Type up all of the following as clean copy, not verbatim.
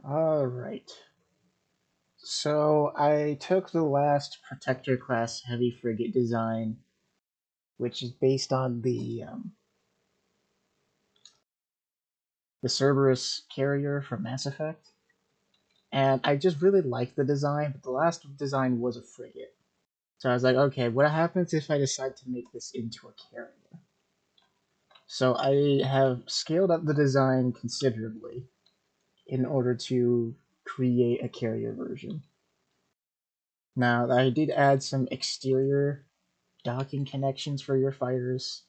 Alright. So I took the last Protector class heavy frigate design, which is based on the Cerberous carrier from Mass Effect. And I just really liked the design, but the last design was a frigate. So I was like, okay, what happens if I decide to make this into a carrier? So I have scaled up the design considerably in order to create a carrier version. Now, I did add some exterior docking connections for your fighters,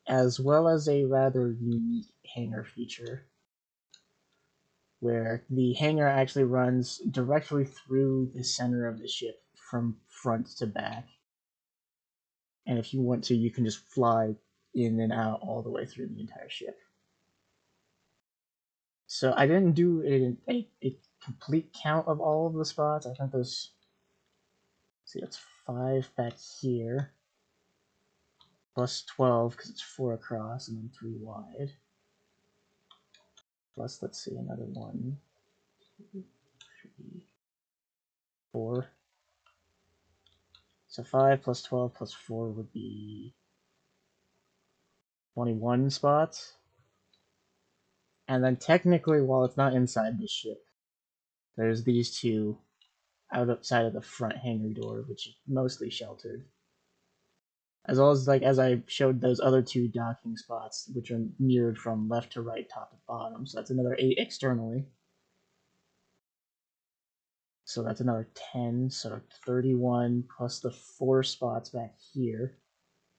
as well as a rather unique hangar feature, where the hangar actually runs directly through the center of the ship from front to back. And if you want to, you can just fly in and out all the way through the entire ship. So I didn't do a complete count of all of the spots. I think there's, see, that's 5 back here, plus 12 because it's 4 across and then 3 wide. Plus, let's see, another 1, 2, 3, 4. So 5 plus 12 plus 4 would be 21 spots. And then technically, while it's not inside the ship, there's these two outside of the front hangar door, which is mostly sheltered. As well as, like, as I showed those other 2 docking spots, which are mirrored from left to right, top to bottom. So that's another 8 externally. So that's another 10, so 31 plus the 4 spots back here.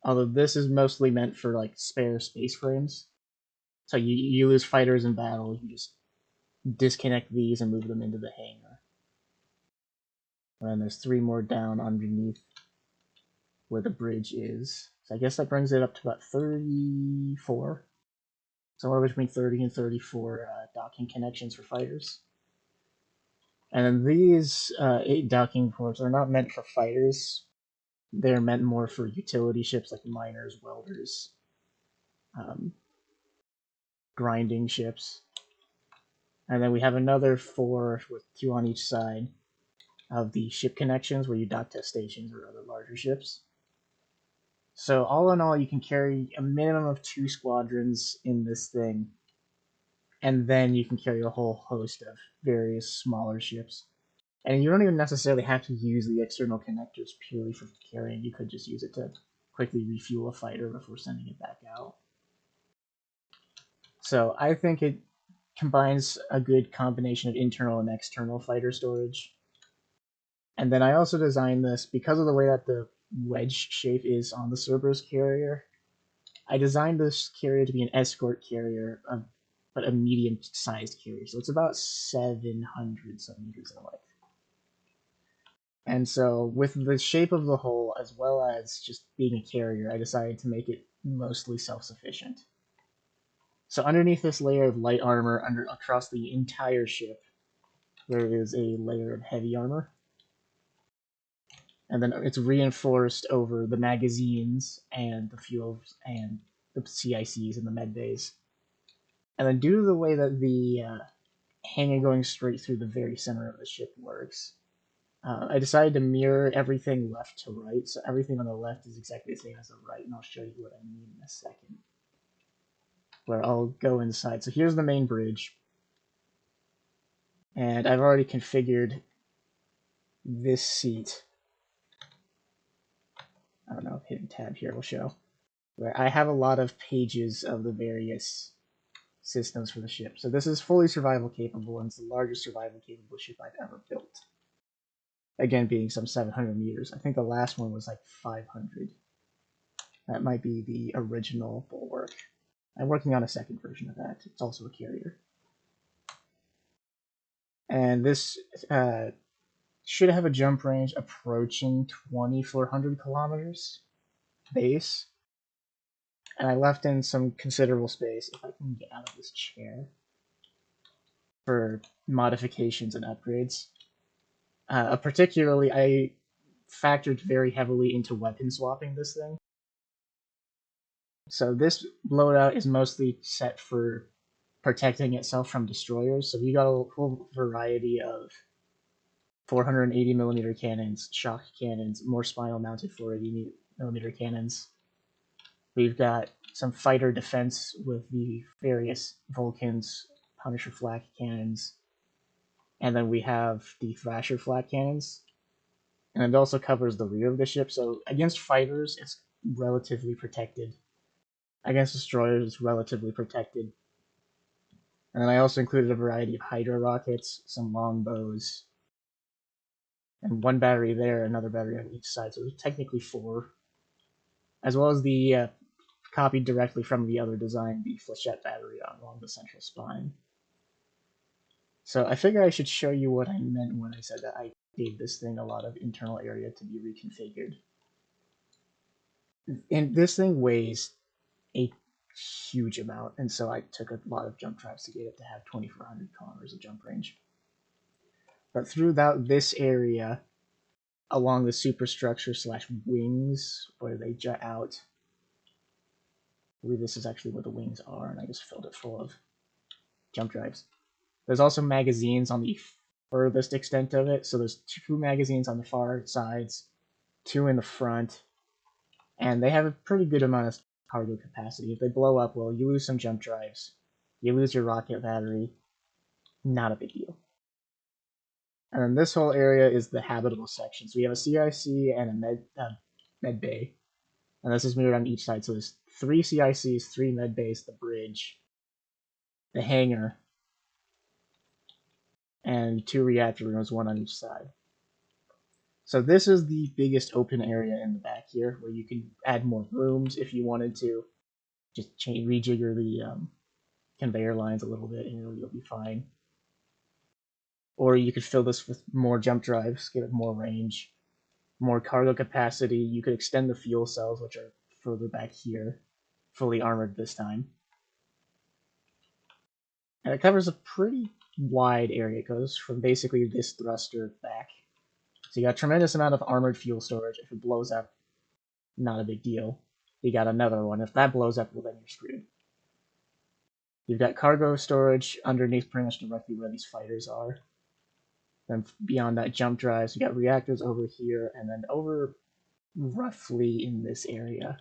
Although this is mostly meant for like spare space frames. So you lose fighters in battle, you just disconnect these and move them into the hangar. And then there's 3 more down underneath where the bridge is. So I guess that brings it up to about 34. Somewhere between 30 and 34 docking connections for fighters. And then these 8 docking ports are not meant for fighters. They're meant more for utility ships like miners, welders, grinding ships. And then we have another 4 with 2 on each side of the ship connections where you dock to stations or other larger ships. So all in all, you can carry a minimum of 2 squadrons in this thing, and then you can carry a whole host of various smaller ships. And you don't even necessarily have to use the external connectors purely for carrying. You could just use it to quickly refuel a fighter before sending it back out. So I think it combines a good combination of internal and external fighter storage. And then I also designed this because of the way that the wedge shape is on the Cerberous carrier. I designed this carrier to be an escort carrier, but a medium-sized carrier. So it's about 700 some meters in length. And so with the shape of the hull, as well as just being a carrier, I decided to make it mostly self-sufficient. So underneath this layer of light armor, across the entire ship, there is a layer of heavy armor. And then it's reinforced over the magazines and the fuels and the CICs and the med bays. And then due to the way that the hangar going straight through the very center of the ship works, I decided to mirror everything left to right. So everything on the left is exactly the same as the right, and I'll show you what I mean in a second. Where I'll go inside. So here's the main bridge. And I've already configured this seat. I don't know, hidden tab here will show. Where I have a lot of pages of the various systems for the ship. So this is fully survival capable, and it's the largest survival capable ship I've ever built. Again, being some 700 meters. I think the last one was like 500. That might be the original bulwark. I'm working on a second version of that. It's also a carrier. And this should have a jump range approaching 2,400 kilometers base. And I left in some considerable space, if I can get out of this chair, for modifications and upgrades. Particularly, I factored very heavily into weapon swapping this thing. So this loadout is mostly set for protecting itself from destroyers. So we got a whole variety of 480mm cannons, shock cannons, more spinal mounted 480mm cannons. We've got some fighter defense with the various Vulcans, Punisher flak cannons, and then we have the Thrasher flak cannons. And it also covers the rear of the ship, so against fighters, it's relatively protected. Against destroyers, it's relatively protected. And then I also included a variety of Hydra rockets, some longbows, and one battery there, another battery on each side, so there's technically 4. As well as the copied directly from the other design, the flechette battery along the central spine. So I figure I should show you what I meant when I said that I gave this thing a lot of internal area to be reconfigured. And this thing weighs a huge amount, and so I took a lot of jump drives to get it to have 2,400 kilometers of jump range. But throughout this area, along the superstructure / wings, where they jut out, I believe this is actually where the wings are, and I just filled it full of jump drives. There's also magazines on the furthest extent of it, so there's 2 magazines on the far sides, 2 in the front, and they have a pretty good amount of cargo capacity. If they blow up, well, you lose some jump drives, you lose your rocket battery, not a big deal. And then this whole area is the habitable section. So we have a CIC and a med bay, and this is mirrored on each side. So there's 3 CICs, 3 med bays, the bridge, the hangar, and 2 reactor rooms, 1 on each side. So this is the biggest open area in the back here, where you can add more rooms if you wanted to. Just rejigger the conveyor lines a little bit, and you'll be fine. Or you could fill this with more jump drives, give it more range, more cargo capacity. You could extend the fuel cells, which are further back here, fully armored this time. And it covers a pretty wide area. It goes from basically this thruster back. So you got a tremendous amount of armored fuel storage. If it blows up, not a big deal. You got another one. If that blows up, well, then you're screwed. You've got cargo storage underneath pretty much directly where these fighters are. Then beyond that, jump drives. You got reactors over here, and then over roughly in this area.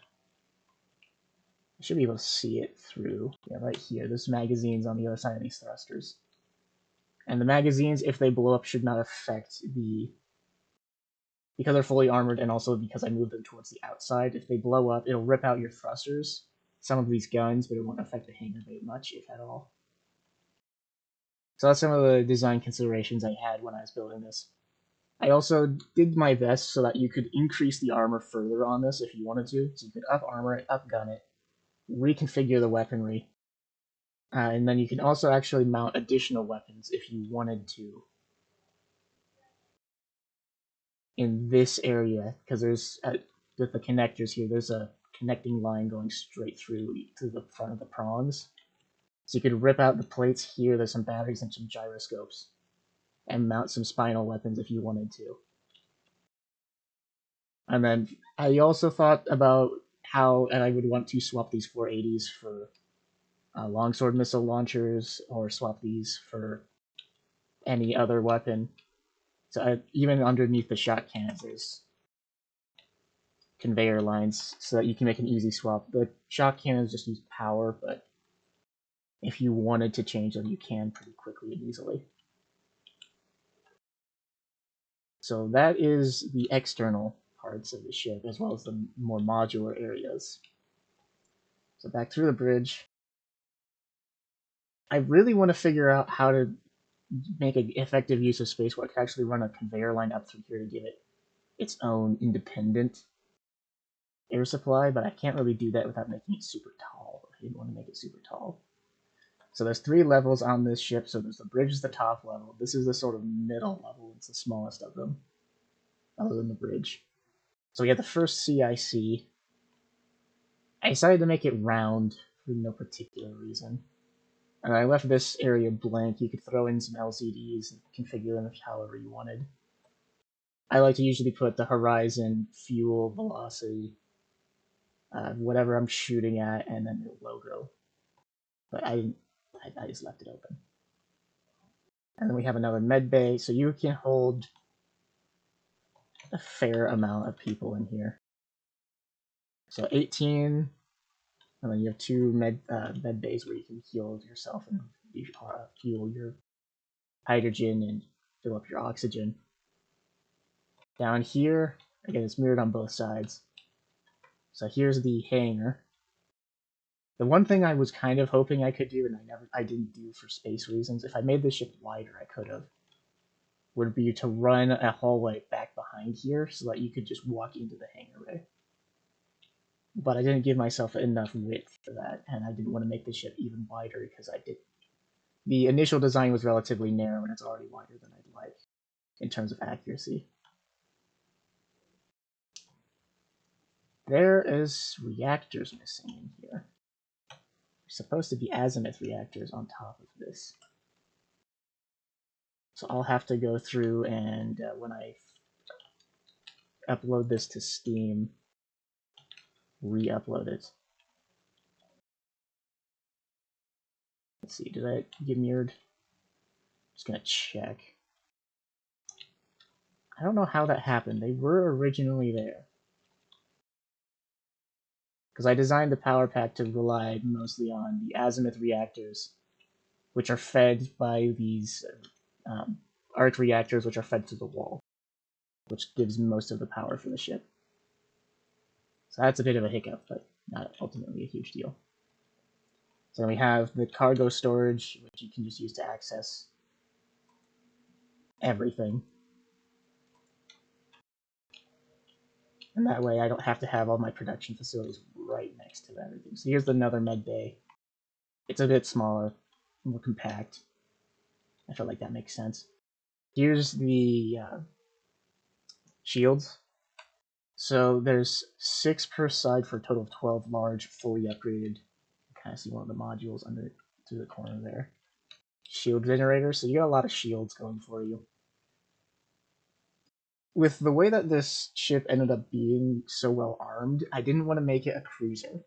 I should be able to see it through. Yeah, right here. There's magazines on the other side of these thrusters. And the magazines, if they blow up, should not affect the... Because they're fully armored, and also because I moved them towards the outside, if they blow up, it'll rip out your thrusters, some of these guns, but it won't affect the hangar very much, if at all. So that's some of the design considerations I had when I was building this. I also did my best so that you could increase the armor further on this if you wanted to. So you could up armor it, up gun it, reconfigure the weaponry, and then you can also actually mount additional weapons if you wanted to in this area, because there's with the connectors here, there's a connecting line going straight through to the front of the prongs. So you could rip out the plates here, there's some batteries and some gyroscopes, and mount some spinal weapons if you wanted to. And then I also thought about how I would want to swap these 480s for longsword missile launchers, or swap these for any other weapon. So even underneath the shot cannons, there's conveyor lines so that you can make an easy swap. The shot cannons just use power, but if you wanted to change them, you can pretty quickly and easily. So that is the external parts of the ship, as well as the more modular areas. So back through the bridge. I really want to figure out how to make an effective use of space where I can actually run a conveyor line up through here to give it its own independent air supply, but I can't really do that without making it super tall. I didn't want to make it super tall. So there's 3 levels on this ship. So there's the bridge is the top level. This is the sort of middle level. It's the smallest of them, other than the bridge. So we have the first CIC. I decided to make it round for no particular reason. And I left this area blank. You could throw in some LCDs and configure them however you wanted. I like to usually put the horizon, fuel, velocity, whatever I'm shooting at, and then the logo. But I I just left it open. And then we have another med bay, so you can hold a fair amount of people in here. So 18, and then you have 2 med bays where you can heal yourself and fuel your hydrogen and fill up your oxygen. Down here, again, it's mirrored on both sides. So here's the hangar. The one thing I was kind of hoping I could do, and I didn't do for space reasons, if I made the ship wider, I could have, would be to run a hallway back behind here so that you could just walk into the hangar bay. But I didn't give myself enough width for that, and I didn't want to make the ship even wider because the initial design was relatively narrow and it's already wider than I'd like in terms of accuracy. There is reactors missing in here. There's supposed to be azimuth reactors on top of this. So I'll have to go through and when I upload this to Steam, re-upload it. Let's see, did I get mirrored? Just gonna check. I don't know how that happened. They were originally there. Because I designed the power pack to rely mostly on the azimuth reactors, which are fed by these arc reactors, which are fed to the wall, which gives most of the power for the ship. So that's a bit of a hiccup, but not ultimately a huge deal. So then we have the cargo storage, which you can just use to access everything. And that way I don't have to have all my production facilities right next to everything. So here's another med bay. It's a bit smaller, more compact. I feel like that makes sense. Here's the shields. So there's 6 per side for a total of 12 large, fully upgraded. You kind of see one of the modules under to the corner there. Shield generator, so you got a lot of shields going for you. With the way that this ship ended up being so well armed, I didn't want to make it a cruiser.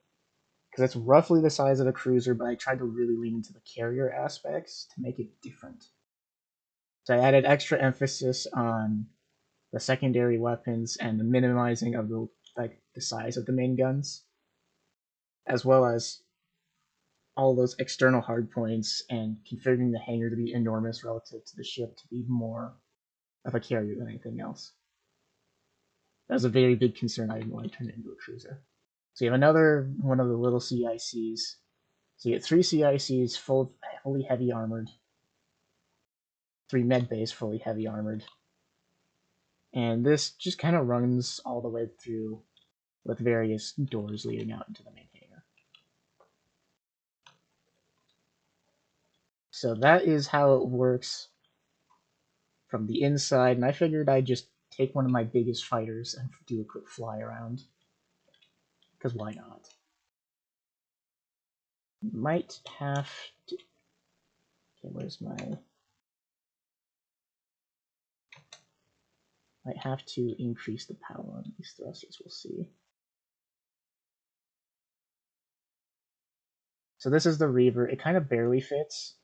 Because it's roughly the size of a cruiser, but I tried to really lean into the carrier aspects to make it different. So I added extra emphasis on the secondary weapons and the minimizing of the size of the main guns, as well as all those external hardpoints and configuring the hangar to be enormous relative to the ship to be more of a carrier than anything else. That was a very big concern. I didn't want to turn it into a cruiser. So you have another one of the little CICs. So you get 3 CICs fully heavy armored, 3 med bays fully heavy armored, and this just kind of runs all the way through with various doors leading out into the main hangar. So that is how it works from the inside, and I figured I'd just take one of my biggest fighters and do a quick fly around, because why not? Might have to... Okay, where's my... Might have to increase the power on these thrusters, we'll see. So this is the Reaver. It kind of barely fits,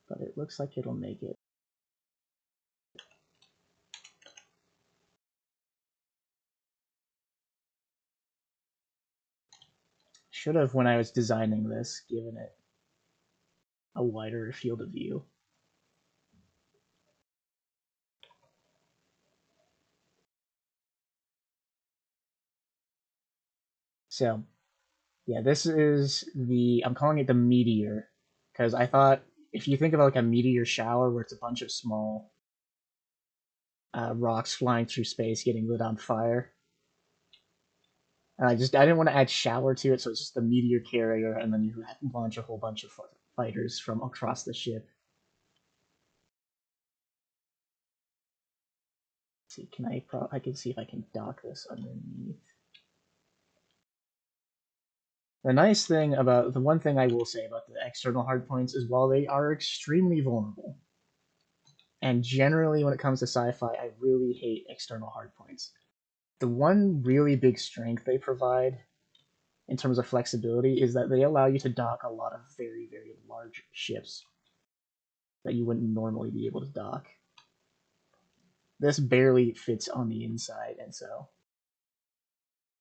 but it looks like it'll make it. Should have, when I was designing this, given it a wider field of view. So, yeah, this is I'm calling it the Meteor, because I thought, if you think of like a meteor shower where it's a bunch of small rocks flying through space getting lit on fire, I didn't want to add shower to it, so it's just the meteor carrier, and then you launch a whole bunch of fighters from across the ship. Let's see, I can see if I can dock this underneath. The nice thing about, the one thing I will say about the external hardpoints is while they are extremely vulnerable, and generally when it comes to sci-fi, I really hate external hardpoints. The one really big strength they provide in terms of flexibility is that they allow you to dock a lot of very, very large ships that you wouldn't normally be able to dock. This barely fits on the inside, and so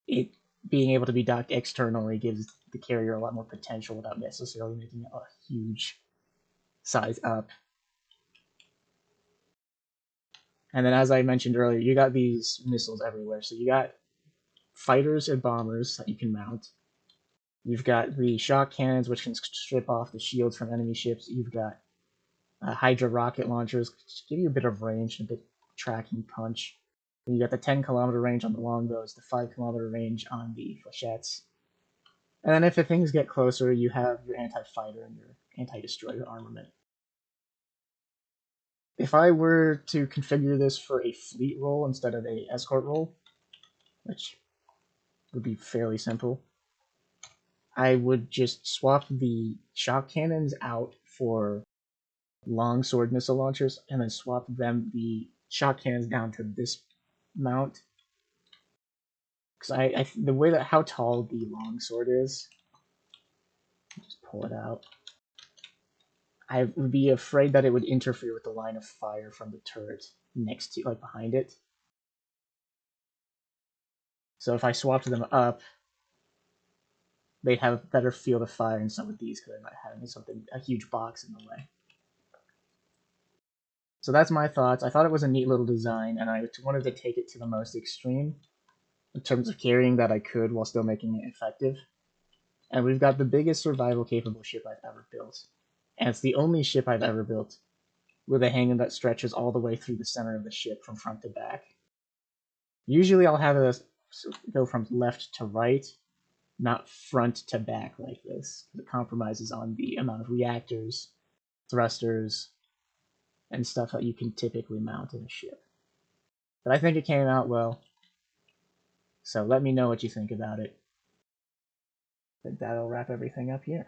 it being able to be docked externally gives the carrier a lot more potential without necessarily making it a huge size up. And then, as I mentioned earlier, you got these missiles everywhere. So you got fighters and bombers that you can mount. You've got the shock cannons, which can strip off the shields from enemy ships. You've got Hydra rocket launchers, which give you a bit of range and a bit of tracking punch. And you got the 10-kilometer range on the longbows, the 5-kilometer range on the flechettes. And then if the things get closer, you have your anti-fighter and your anti-destroyer armament. If I were to configure this for a fleet role instead of a escort role, which would be fairly simple, I would just swap the shock cannons out for long sword missile launchers, and then swap the shock cannons down to this mount. Because the way that how tall the long sword is, just pull it out. I would be afraid that it would interfere with the line of fire from the turret next to, like, behind it. So if I swapped them up, they'd have a better field of fire in some of these because they're not having a huge box in the way. So that's my thoughts. I thought it was a neat little design, and I wanted to take it to the most extreme in terms of carrying that I could while still making it effective. And we've got the biggest survival-capable ship I've ever built. And it's the only ship I've ever built with a hangar that stretches all the way through the center of the ship from front to back. Usually I'll have it go from left to right, not front to back like this. It compromises on the amount of reactors, thrusters, and stuff that you can typically mount in a ship. But I think it came out well, so let me know what you think about it. I think that'll wrap everything up here.